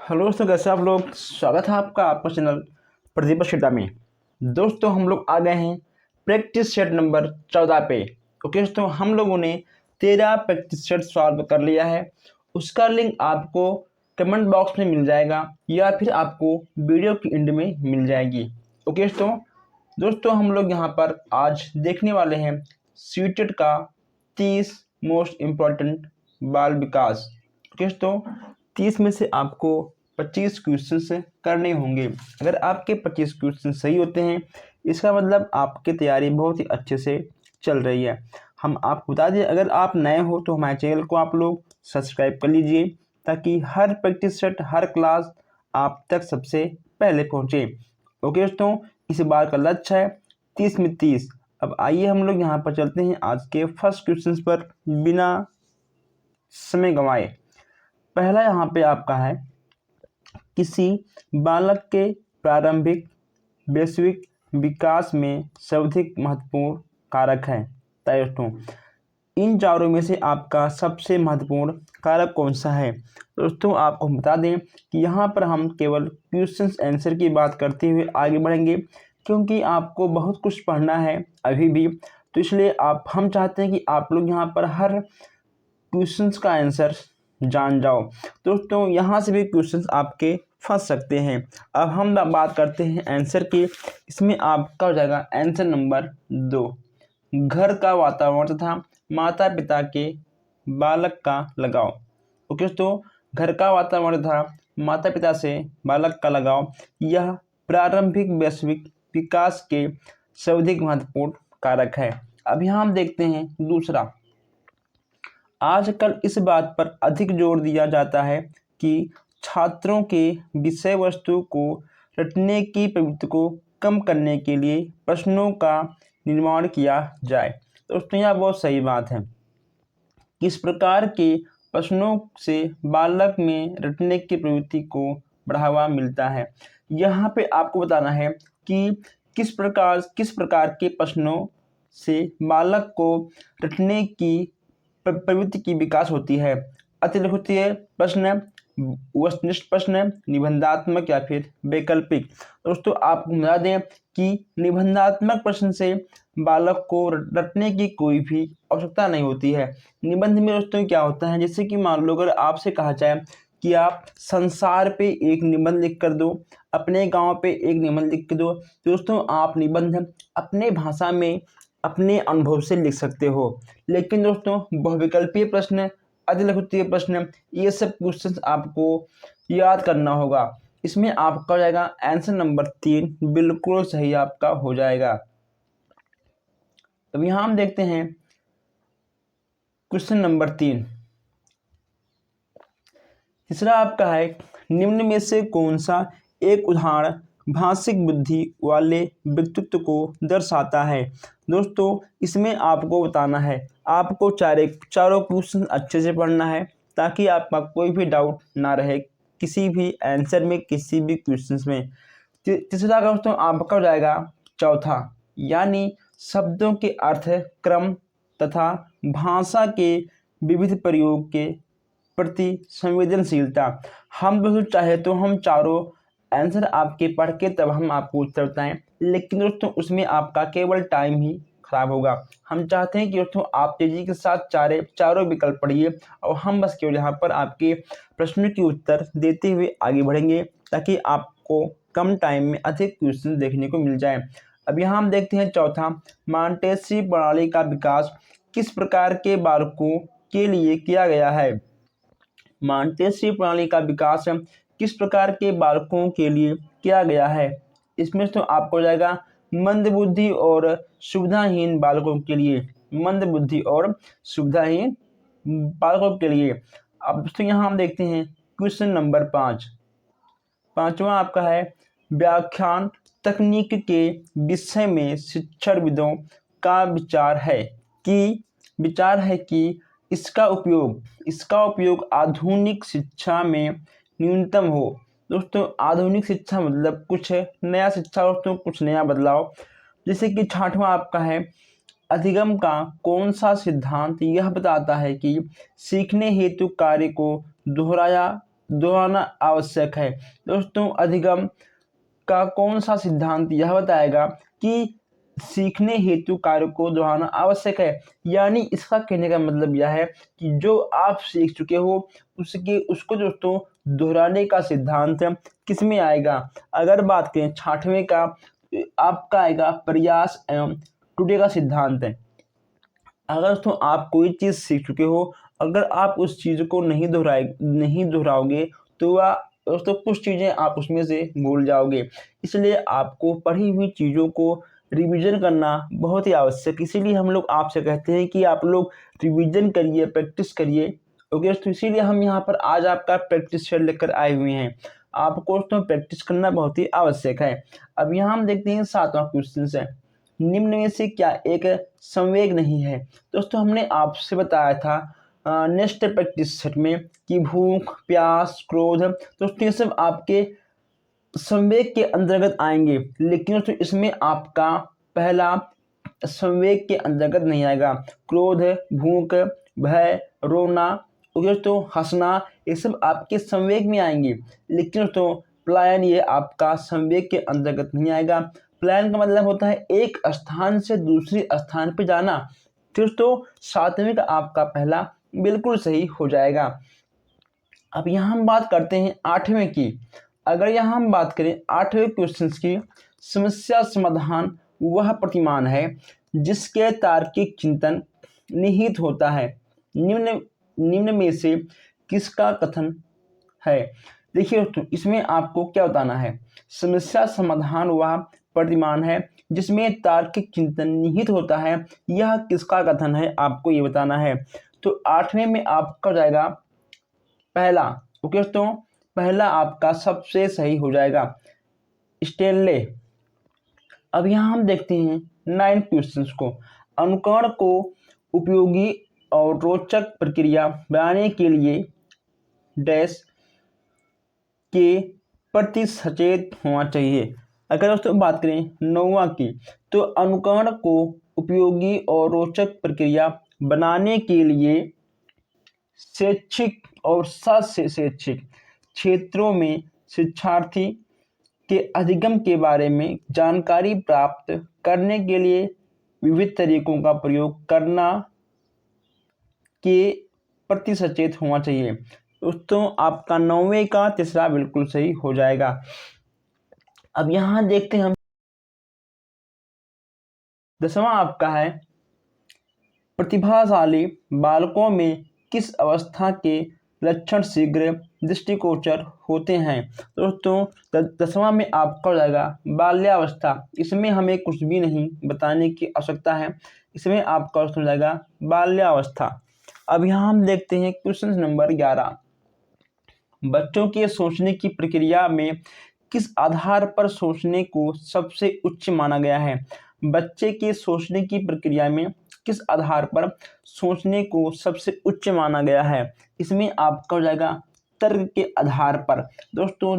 Hello दोस्तों, कैसे आप लोग। स्वागत है आपका आपका चैनल प्रदीप शेटा में। दोस्तों हम लोग आ गए हैं प्रैक्टिस सेट नंबर 14 पे। ओके दोस्तों, हम लोगों ने 13 प्रैक्टिस सेट सॉल्व कर लिया है। उसका लिंक आपको कमेंट बॉक्स में मिल जाएगा या फिर आपको वीडियो की एंड में मिल जाएगी। ओके दोस्तों हम लोग यहाँ पर आज देखने वाले हैं सीटेट का 30 मोस्ट इम्पॉर्टेंट बाल विकास। ओके दोस्तों, 30 में से आपको 25 क्वेश्चन करने होंगे। अगर आपके 25 क्वेश्चन सही होते हैं इसका मतलब आपकी तैयारी बहुत ही अच्छे से चल रही है। हम आपको बता दें, अगर आप नए हो तो हमारे चैनल को आप लोग सब्सक्राइब कर लीजिए ताकि हर प्रैक्टिस सेट हर क्लास आप तक सबसे पहले पहुँचे। ओके दोस्तों, इस बार का लक्ष्य है 30 में 30। अब आइए हम लोग यहाँ पर चलते हैं आज के फर्स्ट क्वेश्चन पर बिना समय गंवाए। पहला यहाँ पे आपका है, किसी बालक के प्रारंभिक वैश्विक विकास में सर्वाधिक महत्वपूर्ण कारक है। दोस्तों इन चारों में से आपका सबसे महत्वपूर्ण कारक कौन सा है। दोस्तों आपको हम बता दें कि यहाँ पर हम केवल क्वेश्चन आंसर की बात करते हुए आगे बढ़ेंगे, क्योंकि आपको बहुत कुछ पढ़ना है अभी भी। तो इसलिए हम चाहते हैं कि आप लोग यहाँ पर हर क्वेश्चंस का आंसर जान जाओ। दोस्तों यहाँ से भी क्वेश्चंस आपके फंस सकते हैं। अब हम बात करते हैं आंसर की। इसमें आपका हो जाएगा आंसर नंबर 2, घर का वातावरण तथा माता पिता के बालक का लगाव। ओके दोस्तों, घर का वातावरण तथा माता पिता से बालक का लगाव यह प्रारंभिक वैश्विक विकास के सर्वाधिक महत्वपूर्ण कारक है। अब यहाँ हम देखते हैं दूसरा, आजकल इस बात पर अधिक जोर दिया जाता है कि छात्रों के विषय वस्तु को रटने की प्रवृत्ति को कम करने के लिए प्रश्नों का निर्माण किया जाए। दोस्तों यह बहुत सही बात है। किस प्रकार के प्रश्नों से बालक में रटने की प्रवृत्ति को बढ़ावा मिलता है, यहाँ पे आपको बताना है कि किस प्रकार के प्रश्नों से बालक को रटने की प्रवृत्ति की विकास होती है। अतिलिखितीय प्रश्न, वस्तुनिष्ठ प्रश्न, निबंधात्मक या फिर वैकल्पिक। दोस्तों आपको बता दें कि निबंधात्मक प्रश्न से बालक को रटने की कोई भी आवश्यकता नहीं होती है। निबंध में दोस्तों क्या होता है, जैसे कि मान लो अगर आपसे कहा जाए कि आप संसार पे एक निबंध लिख कर दो, अपने गांव पे एक निबंध लिख के दो। दोस्तों आप निबंध अपने भाषा में अपने अनुभव से लिख सकते हो, लेकिन दोस्तों बहुविकल्पीय प्रश्न, अतिलिखितीय प्रश्न, ये सब क्वेश्चन आपको याद करना होगा। इसमें आपका हो जाएगा आंसर नंबर 3 बिल्कुल सही आपका हो जाएगा। अब यहाँ हम देखते हैं क्वेश्चन नंबर 3। तीसरा आपका है, निम्न में से कौन सा एक उदाहरण भाषिक बुद्धि वाले व्यक्तित्व को दर्शाता है। दोस्तों इसमें आपको बताना है, आपको चारों क्वेश्चन अच्छे से पढ़ना है ताकि आपका कोई भी डाउट ना रहे किसी भी आंसर में, किसी भी क्वेश्चन में। तीसरा दोस्तों आपका हो जाएगा चौथा, यानी शब्दों के अर्थ, क्रम तथा भाषा के विविध प्रयोग के प्रति संवेदनशीलता। हम दोस्तों चाहे तो हम चारों आंसर आपके पढ़ के तब हम आपको उत्तर बताएं, लेकिन दोस्तों उसमें आपका केवल टाइम ही खराब होगा। हम चाहते हैं कि दोस्तों आप तेजी के साथ चारों विकल्प पढ़िए और हम बस केवल यहाँ पर आपके प्रश्नों के उत्तर देते हुए आगे बढ़ेंगे ताकि आपको कम टाइम में अधिक क्वेश्चन देखने को मिल जाए। अब यहाँ हम देखते हैं चौथा, मॉन्टेसरी प्रणाली का विकास किस प्रकार के बालकों के लिए किया गया है। मॉन्टेसरी प्रणाली का विकास किस प्रकार के बालकों के लिए किया गया है। इसमें तो आपको हो जाएगा मंदबुद्धि और सुविधाहीन बालकों के लिए, मंदबुद्धि और सुविधाहीन बालकों के लिए। अब दोस्तों यहाँ हम देखते हैं क्वेश्चन नंबर 5। पांचवा आपका है, व्याख्यान तकनीक के विषय में शिक्षाविदों का विचार है कि इसका उपयोग आधुनिक शिक्षा में न्यूनतम हो। दोस्तों आधुनिक शिक्षा मतलब कुछ नया शिक्षा, दोस्तों कुछ नया बदलाव। जैसे कि छठवां आपका है, अधिगम का कौन सा सिद्धांत यह बताता है कि सीखने हेतु कार्य को दोहराया दोहराना आवश्यक है। दोस्तों अधिगम का कौन सा सिद्धांत यह बताएगा कि सीखने हेतु कार्य को दोहराना आवश्यक है। यानी इसका कहने का मतलब यह है कि जो आप सीख चुके हो उसको दोस्तों दोहराने का सिद्धांत किस में आएगा। अगर बात करें 6वें का, आपका आएगा प्रयास एवं टूटे का सिद्धांत है। अगर दोस्तों आप कोई चीज़ सीख चुके हो, अगर आप उस चीज़ को नहीं दोहराओगे तो वह दोस्तों कुछ चीज़ें आप उसमें से भूल जाओगे। इसलिए आपको पढ़ी हुई चीज़ों को रिवीजन करना बहुत ही आवश्यक। इसीलिए हम लोग आपसे कहते हैं कि आप लोग रिवीजन करिए, प्रैक्टिस करिए। ओके दोस्तों, इसीलिए हम यहाँ पर आज आपका प्रैक्टिस शेयर लेकर आए हुए हैं। आपको दोस्तों प्रैक्टिस करना बहुत ही आवश्यक है। अब यहाँ हम देखते हैं 7वां क्वेश्चन है, निम्न में से क्या एक संवेग नहीं है। दोस्तों हमने आपसे बताया था नेक्स्ट प्रैक्टिस सेट में कि भूख, प्यास, क्रोध, दोस्तों ये सब आपके संवेग के अंतर्गत आएंगे, लेकिन दोस्तों इसमें आपका पहला संवेग के अंतर्गत नहीं आएगा। क्रोध, भूख, भय, रोना, दोस्तों हंसना, ये सब आपके संवेग में आएंगे, लेकिन दोस्तों पलायन ये आपका संवेग के अंतर्गत नहीं आएगा। पलायन का मतलब होता है एक स्थान से दूसरे स्थान पर जाना। दोस्तों 7वें का आपका पहला बिल्कुल सही हो जाएगा। अब यहाँ हम बात करते हैं 8वें की। अगर यहाँ हम बात करें 8वें क्वेश्चन की, समस्या समाधान वह प्रतिमान है जिसके तार्किक चिंतन निहित होता है। निम्न में से किसका कथन है। देखिए दोस्तों इसमें आपको क्या बताना है। समस्या समाधान वह प्रतिमान है जिसमें तार्किक चिंतन निहित होता है, यह किसका कथन है आपको ये बताना है। तो 8वें में आपका जाएगा पहला। ओके दोस्तों, पहला आपका सबसे सही हो जाएगा, स्टेनले। अब यहाँ हम देखते हैं 9 क्वेश्चंस को। अनुकरण को उपयोगी और रोचक प्रक्रिया बनाने के लिए डैश के प्रति सचेत होना चाहिए। अगर दोस्तों बात करें 9वां की, तो अनुकरण को उपयोगी और रोचक प्रक्रिया बनाने के लिए शैक्षिक और शैक्षिक क्षेत्रों में शिक्षार्थी के अधिगम के बारे में जानकारी प्राप्त करने के लिए विविध तरीकों का प्रयोग करना के प्रति सचेत होना चाहिए। दोस्तों आपका 9वें का तीसरा बिल्कुल सही हो जाएगा। अब यहाँ देखते हैं हम 10वां आपका है, प्रतिभाशाली बालकों में किस अवस्था के लक्षण शीघ्र दृष्टिगोचर होते हैं। दोस्तों 10वां में आपका हो जाएगा बाल्यावस्था। इसमें हमें कुछ भी नहीं बताने की आवश्यकता है, इसमें आपका हो जाएगा बाल्यावस्था। अब यहाँ हम देखते हैं क्वेश्चन नंबर 11, बच्चों के सोचने की प्रक्रिया में किस आधार पर सोचने को सबसे उच्च माना गया है। बच्चे के सोचने की प्रक्रिया में किस आधार पर सोचने को सबसे उच्च माना गया है। इसमें आपका हो जाएगा तर्क के आधार पर। दोस्तों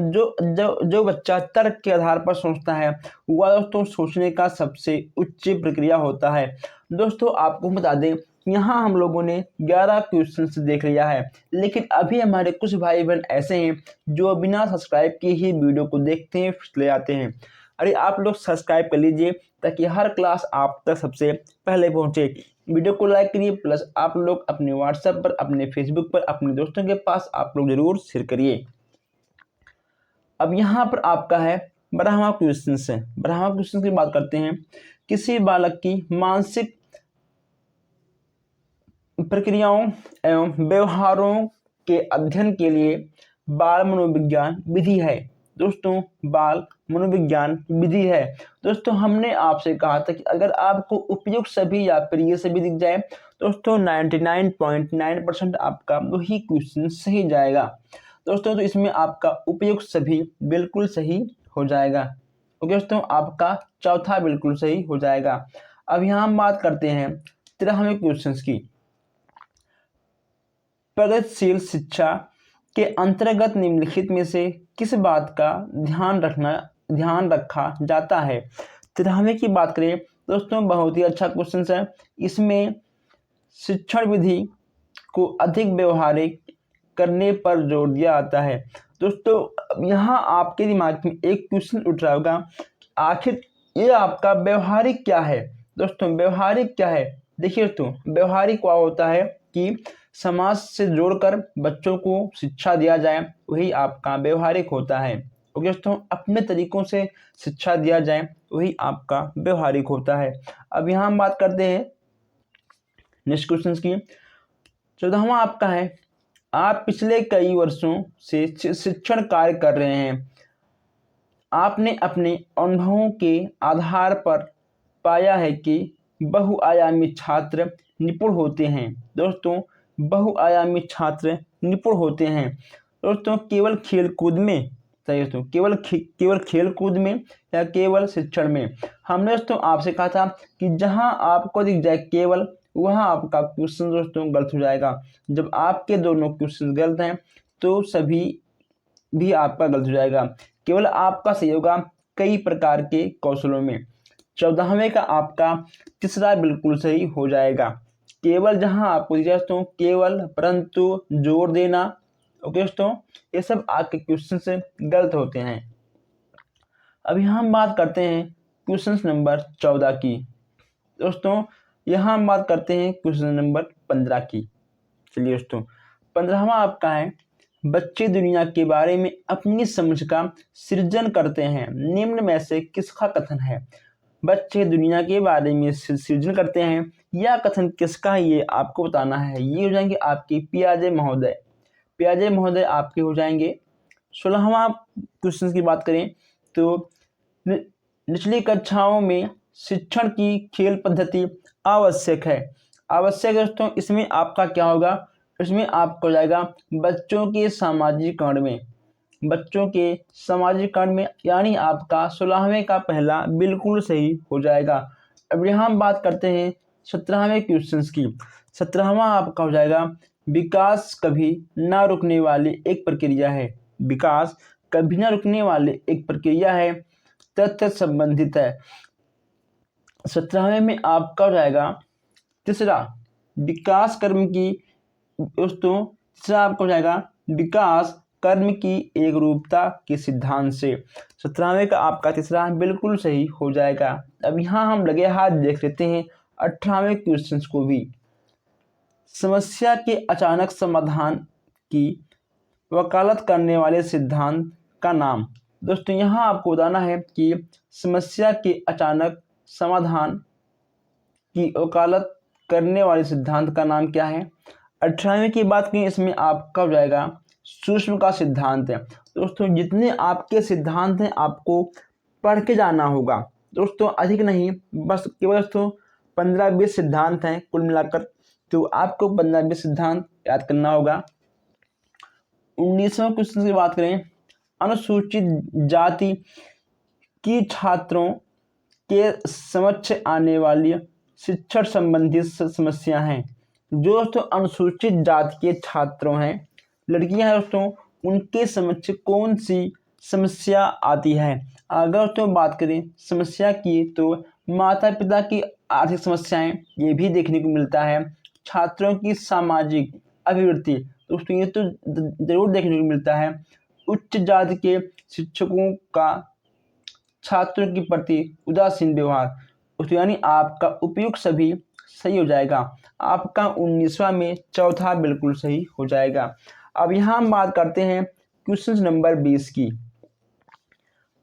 जो बच्चा तर्क के आधार पर सोचता है वह दोस्तों सोचने का सबसे उच्च प्रक्रिया होता है। दोस्तों आपको बता दें, यहाँ हम लोगों ने 11 क्वेश्चन देख लिया है, लेकिन अभी हमारे कुछ भाई बहन ऐसे हैं जो बिना सब्सक्राइब किए ही वीडियो को देखते हैं ले आते हैं। अरे आप लोग सब्सक्राइब कर लीजिए ताकि हर क्लास आप तक सबसे पहले पहुंचे। वीडियो को लाइक करिए, प्लस आप लोग अपने व्हाट्सएप पर, अपने फेसबुक पर, अपने दोस्तों के पास आप लोग जरूर शेयर करिए। अब यहाँ पर आपका है 12वां क्वेश्चन है। 12वां क्वेश्चन की बात करते हैं, किसी बालक की मानसिक प्रक्रियाओं एवं व्यवहारों के अध्ययन के लिए बाल मनोविज्ञान विधि है। दोस्तों बाल मनोविज्ञान विधि है। दोस्तों हमने आपसे कहा था कि अगर आपको उपयुक्त सभी या फिर ये सभी दिख जाए दोस्तों 99.9% आपका वही क्वेश्चन सही जाएगा। दोस्तों तो इसमें आपका उपयुक्त सभी बिल्कुल सही हो जाएगा। ओके दोस्तों, आपका चौथा बिल्कुल सही हो जाएगा। अब यहाँ हम बात करते हैं 13वें क्वेश्चन की। प्रगतिशील शिक्षा के अंतर्गत निम्नलिखित में से किस बात का ध्यान रखा जाता है। 13वें की बात करें दोस्तों, बहुत ही अच्छा क्वेश्चन है। इसमें शिक्षण विधि को अधिक व्यवहारिक करने पर जोर दिया जाता है। दोस्तों अब यहाँ आपके दिमाग में एक क्वेश्चन उठ रहा होगा, आखिर ये आपका व्यवहारिक क्या है। दोस्तों व्यवहारिक क्या है, देखिए दोस्तों व्यवहारिक क्या होता है कि समाज से जोड़कर बच्चों को शिक्षा दिया जाए, वही आपका व्यवहारिक होता है। ओके दोस्तों, अपने तरीकों से शिक्षा दिया जाए वही आपका व्यवहारिक होता है। अब यहाँ हम बात करते हैं नेक्स्ट क्वेश्चन की। 14वां आपका है, आप पिछले कई वर्षों से शिक्षण कार्य कर रहे हैं। आपने अपने अनुभवों के आधार पर पाया है कि बहुआयामी छात्र निपुण होते हैं। दोस्तों बहुआयामी छात्र निपुण होते हैं दोस्तों केवल खेल कूद में, सही दोस्तों केवल खेल कूद में या केवल शिक्षण में। हमने दोस्तों आपसे कहा था कि जहां आपको दिख जाए केवल, वहां आपका क्वेश्चन दोस्तों गलत हो जाएगा। जब आपके दोनों क्वेश्चन गलत हैं तो सभी भी आपका गलत हो जाएगा। केवल आपका सही होगा कई प्रकार के कौशलों में। 14वें का आपका तीसरा बिल्कुल सही हो जाएगा। केवल जहां आपको दिया दोस्तों केवल, परंतु, जोर देना, ओके दोस्तों ये सब आपके क्वेश्चन से गलत होते हैं। अब यहाँ हम बात करते हैं क्वेश्चन नंबर 14 की। दोस्तों यहाँ हम बात करते हैं क्वेश्चन नंबर 15 की। चलिए दोस्तों 15वां आपका है, बच्चे दुनिया के बारे में अपनी समझ का सृजन करते हैं, निम्न में से किसका कथन है। बच्चे दुनिया के बारे में सृजन करते हैं, यह कथन किसका है ये आपको बताना है। ये हो जाएंगे आपके पियाजे महोदय। पियाजे महोदय आपके हो जाएंगे। 16वां क्वेश्चन की बात करें तो निचली कक्षाओं में शिक्षण की खेल पद्धति आवश्यक है। आवश्यक दोस्तों इसमें आपका क्या होगा, इसमें आपको जाएगा बच्चों के सामाजिकरण में, बच्चों के सामाजिकरण में, यानी आपका 16वें का पहला बिल्कुल सही हो जाएगा। अब यहाँ हम बात करते हैं 17वें क्वेश्चन की। 17वां आपका हो जाएगा, विकास कभी ना रुकने वाली एक प्रक्रिया है। विकास कभी ना रुकने वाली एक प्रक्रिया है, तथ्य संबंधित है। 17वें में आपका हो जाएगा तीसरा, विकास कर्म की, दोस्तों तीसरा आपका हो जाएगा विकास कर्म की एक रूपता के सिद्धांत से। 17वें का आपका तीसरा बिल्कुल सही हो जाएगा। अब यहाँ हम लगे हाथ देख लेते हैं 18वें क्वेश्चन को भी। समस्या के अचानक समाधान की वकालत करने वाले सिद्धांत का नाम। दोस्तों यहाँ आपको बताना है कि समस्या के अचानक समाधान की वकालत करने वाले सिद्धांत का नाम क्या है। 18वें की बात करें, इसमें आपका हो जाएगा सूक्ष्म का सिद्धांत है। दोस्तों जितने आपके सिद्धांत हैं आपको पढ़ के जाना होगा दोस्तों, अधिक नहीं, बस केवल दोस्तों 15-20 सिद्धांत हैं कुल मिलाकर, तो आपको 15-20 सिद्धांत याद करना होगा। 19वां क्वेश्चन की बात करें, अनुसूचित जाति की छात्रों के समक्ष आने वाली शिक्षण संबंधी समस्या हैं। जो दोस्तों अनुसूचित जाति के छात्रों हैं, लड़कियां हैं दोस्तों, उनके समक्ष कौन सी समस्या आती है। अगर तो बात करें समस्या की तो माता पिता की आर्थिक समस्याएं, ये भी देखने को मिलता है। छात्रों की सामाजिक अभिवृत्ति, दोस्तों ये तो जरूर देखने को मिलता है। उच्च जाति के शिक्षकों का छात्रों के प्रति उदासीन व्यवहार, दोस्तों यानी आपका उपयुक्त सभी सही हो जाएगा। आपका 19वां में चौथा बिल्कुल सही हो जाएगा। अब यहाँ हम बात करते हैं क्वेश्चन नंबर 20 की।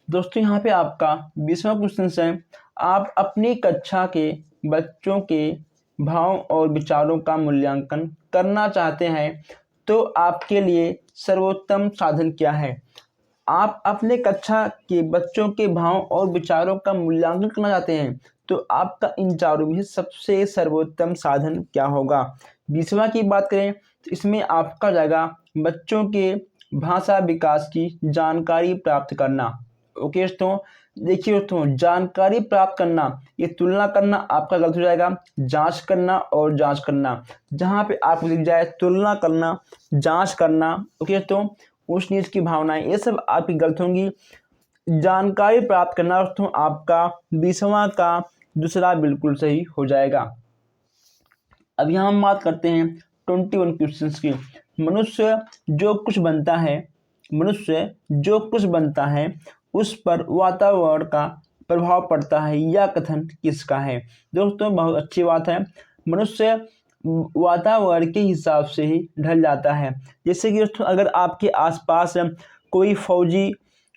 दोस्तों यहाँ पे आपका 20वां क्वेश्चन है, आप अपनी कक्षा के बच्चों के भाव और विचारों का मूल्यांकन करना चाहते हैं तो आपके लिए सर्वोत्तम साधन क्या है। आप अपने कक्षा के बच्चों के भाव और विचारों का मूल्यांकन करना चाहते हैं तो आपका इन चारों में सबसे सर्वोत्तम साधन क्या होगा। 20वां की बात करें तो इसमें आपका जाएगा बच्चों के भाषा विकास की जानकारी प्राप्त करना। ओके दोस्तों, देखिए दोस्तों जानकारी प्राप्त करना, ये तुलना करना आपका गलत हो जाएगा। जांच करना और जांच करना, जहाँ पे आपको लिख जाए तुलना करना, जांच करना, ओके दोस्तों, ऊंच नीच की भावनाएं, ये सब आपकी गलत होंगी। जानकारी प्राप्त करना दोस्तों आपका 20वां का दूसरा बिल्कुल सही हो जाएगा। अब यहाँ हम बात करते हैं 21 क्वेश्चन की। मनुष्य जो कुछ बनता है मनुष्य जो कुछ बनता है उस पर वातावरण का प्रभाव पड़ता है, यह कथन किसका है? दोस्तों बहुत अच्छी बात है। मनुष्य वातावरण के हिसाब से ही ढल जाता है। जैसे कि दोस्तों अगर आपके आसपास कोई फौजी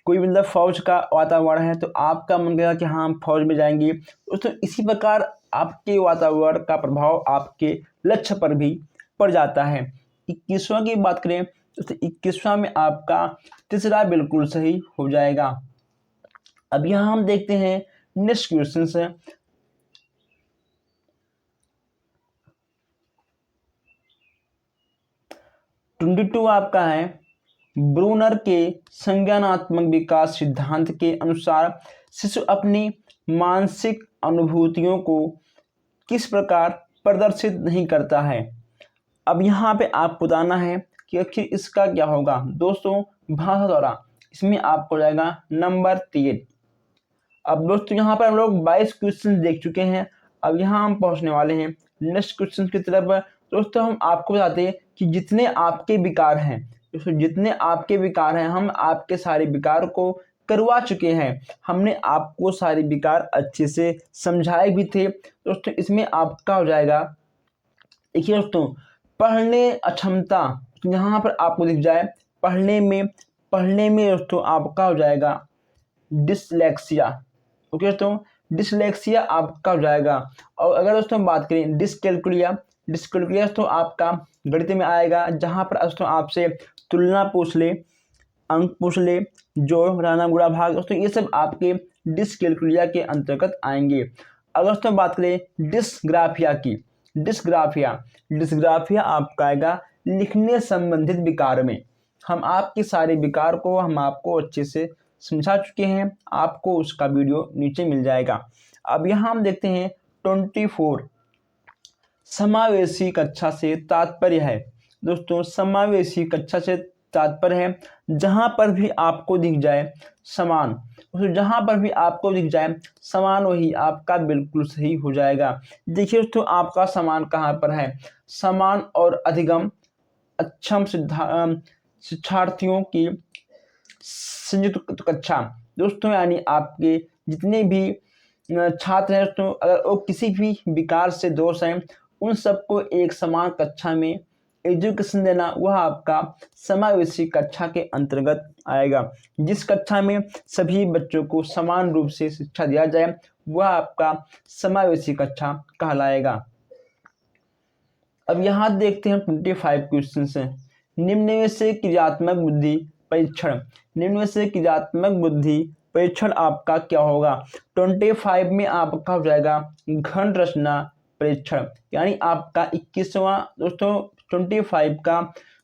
कोई मतलब फौज का वातावरण है तो आपका मन करेगा कि हाँ हम फौज में जाएंगे। दोस्तों इसी प्रकार आपके वातावरण का प्रभाव आपके लक्ष्य पर भी पड़ जाता है। 21वां की बात करें तो 21वां में आपका तीसरा बिल्कुल सही हो जाएगा। अब यहाँ हम देखते हैं नेक्स्ट क्वेश्चन है। ट्वेंटी टू आपका है, ब्रूनर के संज्ञानात्मक विकास सिद्धांत के अनुसार शिशु अपनी मानसिक अनुभूतियों को किस प्रकार प्रदर्शित नहीं करता है। अब यहाँ पे आप बताना है कि आखिर इसका क्या होगा। दोस्तों भाषा द्वारा इसमें आपको जाएगा नंबर 3। अब दोस्तों यहाँ पर हम लोग 22 क्वेश्चन देख चुके हैं। अब यहाँ हम पहुँचने वाले हैं नेक्स्ट क्वेश्चन की तरफ। दोस्तों हम आपको बताते हैं कि जितने आपके विकार हैं हम आपके सारे विकार को करवा चुके हैं। हमने आपको सारे विकार अच्छे से समझाए भी थे। दोस्तों इसमें आपका हो जाएगा, देखिए दोस्तों, पढ़ने अक्षमता, यहाँ पर आपको दिख जाए पढ़ने में दोस्तों आपका हो जाएगा डिसलेक्सिया। ओके दोस्तों, डिसलेक्सिया आपका हो जाएगा। और अगर दोस्तों बात करें डिसकैलकुलिया तो आपका गणित में आएगा, जहाँ पर दोस्तों आपसे तुलना पूछ ले, अंक पूछ ले, जोड़ घटाना गुणा भाग, दोस्तों ये सब आपके डिसकैलकुलिया के अंतर्गत आएंगे। अगर दोस्तों बात करें डिस्ग्राफिया की, डिस्ग्राफिया आपका आएगा लिखने संबंधित विकार में। हम आपके सारे विकार को हम आपको अच्छे से समझा चुके हैं, आपको उसका वीडियो नीचे मिल जाएगा। अब यहाँ हम देखते हैं 24 समावेशी कक्षा से तात्पर्य है। दोस्तों समावेशी कक्षा से तात्पर्य है जहाँ पर भी आपको दिख जाए समान, वही आपका बिल्कुल सही हो जाएगा। देखिए दोस्तों आपका समान कहाँ पर है, समान और अधिगम अक्षम शिक्षार्थियों की संयुक्त कक्षा। दोस्तों यानी आपके जितने भी छात्र हैं दोस्तों, अगर वो किसी भी विकार से दोष हैं उन सबको एक समान कक्षा में एजुकेशन देना, वह आपका समावेशी कक्षा के अंतर्गत आएगा। जिस कक्षा में सभी बच्चों को समान रूप से शिक्षा दिया जाए वह आपका समावेशी कक्षा कहलाएगा। अब यहाँ देखते हैं 25 क्वेश्चन हैं। निम्न में से क्रियात्मक बुद्धि परीक्षण आपका क्या होगा। 25 में आपका हो जाएगा घन रचना परीक्षण, यानी आपका 21वां दोस्तों 25 का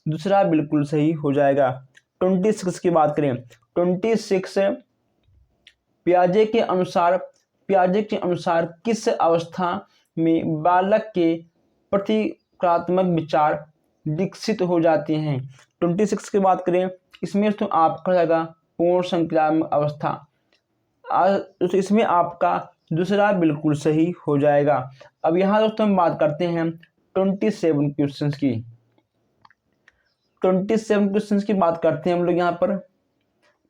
दूसरा बिल्कुल सही हो जाएगा। 26 की बात करें, 26 पियाजे के अनुसार किस अवस्था में बालक के प्रतीकात्मक विचार विकसित हो जाते हैं। 26 की बात करें, इसमें तो आपका जाएगा पूर्ण संक्रामक अवस्था, तो इसमें आपका दूसरा बिल्कुल सही हो जाएगा। अब यहाँ दोस्तों हम बात करते हैं 27 क्वेश्चंस की। 27 क्वेश्चंस की बात करते हैं हम लोग यहाँ पर।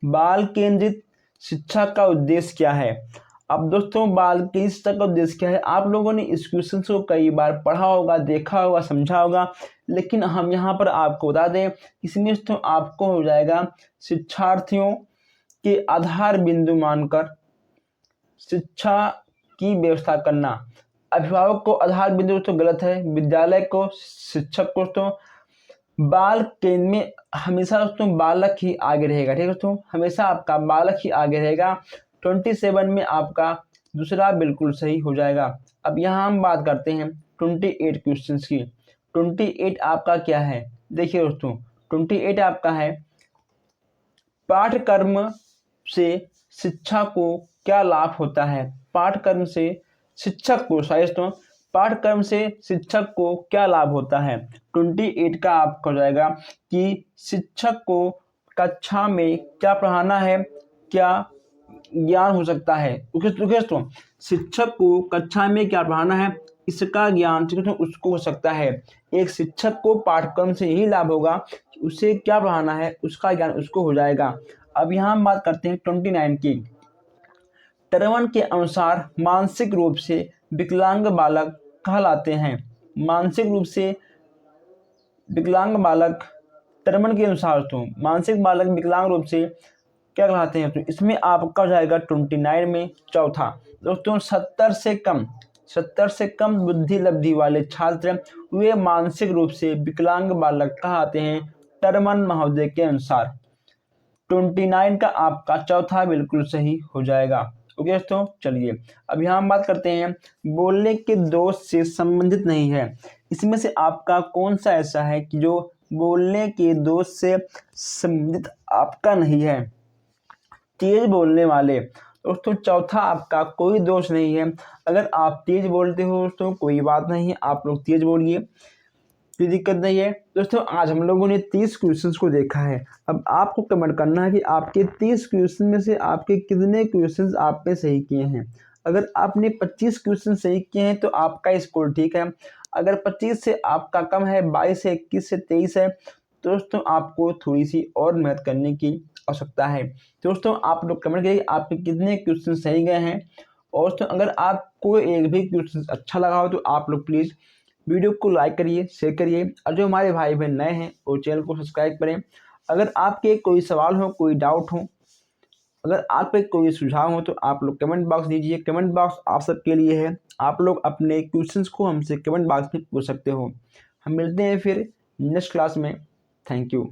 बाल केंद्रित शिक्षा का उद्देश्य क्या है। अब दोस्तों बाल केंद्रित शिक्षा का उद्देश्य क्या है, आप लोगों ने इस क्वेश्चन को कई बार पढ़ा होगा, देखा होगा, समझा होगा, लेकिन हम यहाँ पर आपको बता दें इसमें तो आपको हो जाएगा शिक्षार्थियों के आधार बिंदु मानकर शिक्षा की व्यवस्था करना। अभिभावक को आधार बिंदु तो गलत है, विद्यालय को, शिक्षक को। तो बाल केंद्र में हमेशा दोस्तों बालक ही आगे रहेगा, ठीक है दोस्तों, हमेशा आपका बालक ही आगे रहेगा। 27 में आपका दूसरा बिल्कुल सही हो जाएगा। अब यहाँ हम बात करते हैं 28 क्वेश्चन की। 28 आपका क्या है, देखिए दोस्तों 28 आपका है पाठ्यक्रम से शिक्षा को क्या लाभ होता है। पाठ्यक्रम से शिक्षक को क्या लाभ होता है। 28 का आपका हो जाएगा कि शिक्षक को कक्षा में क्या पढ़ाना है, क्या ज्ञान हो सकता है। दोस्तों शिक्षक को कक्षा में क्या पढ़ाना है, इसका ज्ञान उसको हो सकता है। एक शिक्षक को पाठ्यक्रम से यही लाभ होगा कि उसे क्या पढ़ाना है उसका ज्ञान उसको हो जाएगा। अब यहाँ हम बात करते हैं 29 की। टर्मन के अनुसार मानसिक रूप से विकलांग बालक कहलाते हैं। मानसिक रूप से विकलांग बालक टर्मन के अनुसार तो मानसिक बालक विकलांग रूप से क्या कहलाते हैं, तो इसमें आपका हो जाएगा 29 में चौथा। दोस्तों 70 से कम बुद्धि लब्धि वाले छात्र वे मानसिक रूप से विकलांग बालक कहलाते हैं टर्मन महोदय के अनुसार। 29 का आपका चौथा बिल्कुल सही हो जाएगा। ओके दोस्तों, चलिए अब यहाँ हम बात करते हैं बोलने के दोष से संबंधित नहीं है। इसमें से आपका कौन सा ऐसा है कि जो बोलने के दोष से संबंधित आपका नहीं है? तेज बोलने वाले। दोस्तों चौथा आपका कोई दोष नहीं है। अगर आप तेज बोलते हो तो कोई बात नहीं है, आप लोग तेज बोलिए, कोई दिक्कत नहीं है। दोस्तों आज हम लोगों ने 30 क्वेश्चंस को देखा है। अब आपको कमेंट करना है कि आपके 30 क्वेश्चन में से आपके कितने क्वेश्चंस आपने सही किए हैं। अगर आपने 25 क्वेश्चन सही किए हैं तो आपका स्कोर ठीक है। अगर 25 से आपका कम है, 22 से 21 से 23 है, तो दोस्तों आपको थोड़ी सी और मेहनत करने की आवश्यकता है। दोस्तों आप लोग कमेंट करिए आपके कितने क्वेश्चन सही गए हैं। और दोस्तों अगर आपको एक भी क्वेश्चन अच्छा लगा हो तो आप लोग प्लीज़ वीडियो को लाइक करिए, शेयर करिए, और जो हमारे भाई बहन नए हैं वो चैनल को सब्सक्राइब करें। अगर आपके कोई सवाल हो, कोई डाउट हो, अगर आप पे कोई सुझाव हो तो आप लोग कमेंट बॉक्स दीजिए। कमेंट बॉक्स आप सबके लिए है, आप लोग अपने क्वेश्चंस को हमसे कमेंट बॉक्स में पूछ सकते हो। हम मिलते हैं फिर नेक्स्ट क्लास में। Thank you.